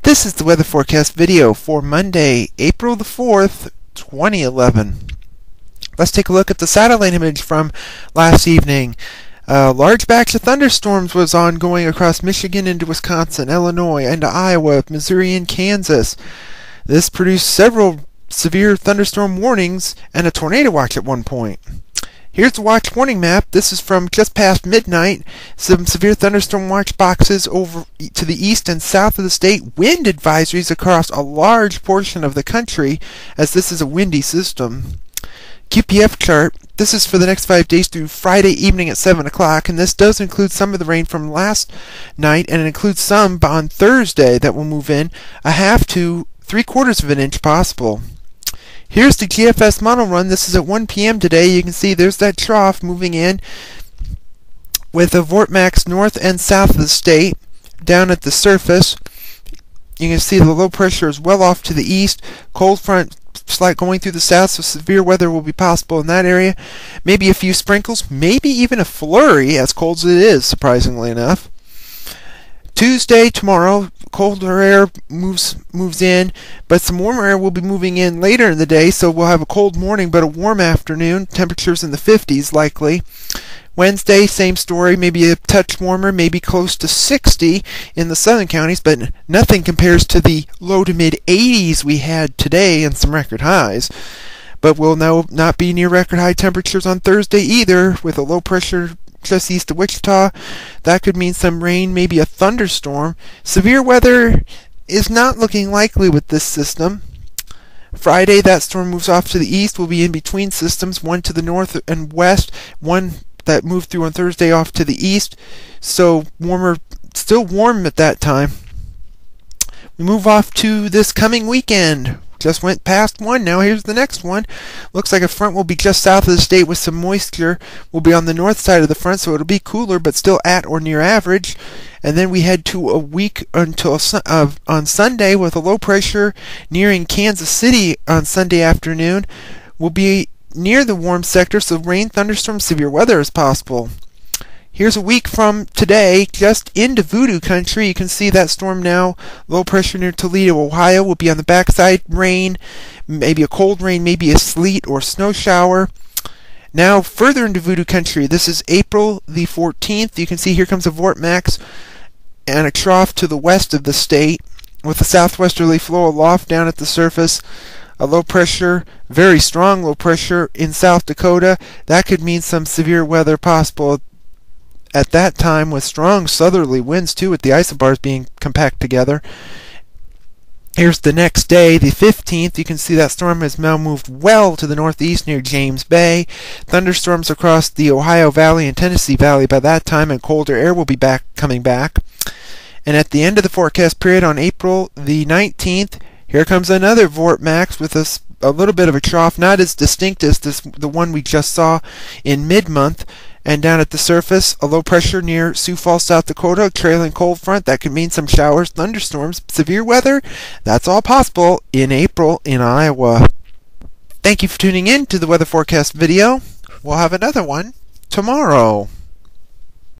This is the weather forecast video for Monday, April the 4th, 2011. Let's take a look at the satellite image from last evening. Large batch of thunderstorms was ongoing across Michigan into Wisconsin, Illinois, into Iowa, Missouri, and Kansas. This produced several severe thunderstorm warnings and a tornado watch at one point. Here's the watch warning map. This is from just past midnight. Some severe thunderstorm watch boxes over to the east and south of the state. Wind advisories across a large portion of the country, as this is a windy system. QPF chart. This is for the next 5 days through Friday evening at 7 o'clock, and this does include some of the rain from last night, and it includes some on Thursday that will move in, a half to 3/4 of an inch possible. Here's the GFS Model Run. This is at 1 p.m. today. You can see there's that trough moving in with a vortex north and south of the state. Down at the surface, you can see the low pressure is well off to the east. Cold front slight going through the south, so severe weather will be possible in that area. Maybe a few sprinkles, maybe even a flurry, as cold as it is, surprisingly enough. Tuesday, tomorrow, colder air moves in, but some warmer air will be moving in later in the day, so we'll have a cold morning but a warm afternoon. Temperatures in the 50s likely. Wednesday, same story, maybe a touch warmer, maybe close to 60 in the southern counties, but nothing compares to the low to mid 80s we had today and some record highs. But we'll now not be near record high temperatures on Thursday either, with a low pressure just east of Wichita. That could mean some rain, maybe a thunderstorm. Severe weather is not looking likely with this system. Friday, that storm moves off to the east. We'll be in between systems, one to the north and west, one that moved through on Thursday off to the east. So warmer, still warm at that time. We move off to this coming weekend. Just went past one, now here's the next one. Looks like a front will be just south of the state with some moisture. We'll be on the north side of the front, so it'll be cooler but still at or near average. And then we head to a week until on Sunday with a low pressure nearing Kansas City on Sunday afternoon. We'll be near the warm sector, so rain, thunderstorms, severe weather is possible. Here's a week from today, just into voodoo country. You can see that storm now. Low pressure near Toledo, Ohio. Will be on the backside. Rain, maybe a cold rain, maybe a sleet or snow shower. Now further into voodoo country. This is April the 14th. You can see here comes a vortex and a trough to the west of the state with a southwesterly flow aloft down at the surface. A low pressure, very strong low pressure in South Dakota. That could mean some severe weather possible at that time, with strong southerly winds too, with the isobars being compact together. Here's the next day, the 15th. You can see that storm has now moved well to the northeast near James Bay. Thunderstorms across the Ohio Valley and Tennessee Valley by that time, and colder air will be coming back. And at the end of the forecast period on April the 19th, here comes another vortex with a little bit of a trough, not as distinct as the one we just saw in mid-month. And down at the surface, a low pressure near Sioux Falls, South Dakota, trailing cold front. That could mean some showers, thunderstorms, severe weather. That's all possible in April in Iowa. Thank you for tuning in to the weather forecast video. We'll have another one tomorrow.